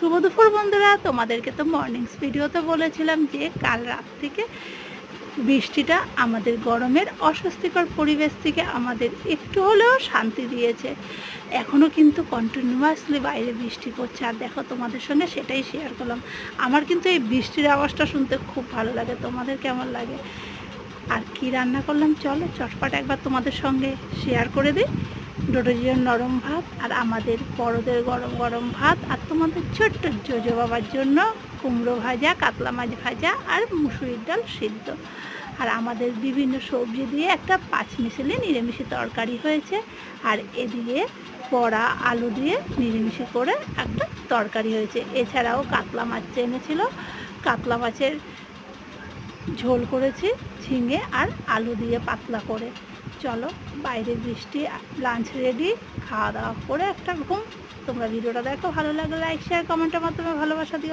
শুভ দুপুর বন্ধুরা, তোমাদেরকে তো মর্নিংস ভিডিওতে বলেছিলাম যে কাল রাত থেকে বৃষ্টিটা আমাদের গরমের অস্বস্তিকর পরিবেশ থেকে আমাদের একটু হলেও শান্তি দিয়েছে। এখনও কিন্তু কন্টিনিউয়াসলি বাইরে বৃষ্টি পড়ছে, আর দেখো তোমাদের সঙ্গে সেটাই শেয়ার করলাম। আমার কিন্তু এই বৃষ্টির আওয়াজটা শুনতে খুব ভালো লাগে। তোমাদের কেমন লাগে? আর কি রান্না করলাম চলো চটপট একবার তোমাদের সঙ্গে শেয়ার করে দিই। ডোডোজিয়ার নরম ভাত, আর আমাদের বড়দের গরম গরম ভাত, আর তোমাদের ছোট্ট জোজো বাবার জন্য কুমড়ো ভাজা, কাতলা মাছ ভাজা, আর মুসুরির ডাল সিদ্ধ। আর আমাদের বিভিন্ন সবজি দিয়ে একটা পাঁচমিশালি নিরামিষি তরকারি হয়েছে। আর এদিকে বড়া আলু দিয়ে নিরামিষি করে একটা তরকারি হয়েছে। এছাড়াও কাতলা মাছ এনেছিল, কাতলা মাছের ঝোল করেছি ঝিঙে আর আলু দিয়ে পাতলা করে। চলো বাইরে বৃষ্টি, লাঞ্চ রেডি, খাওয়া দাওয়া করে একটা ঘুম। তোমরা ভিডিওটা দেখো, ভালো লাগলে লাইক শেয়ার কমেন্টের মাধ্যমে ভালোবাসা দিও।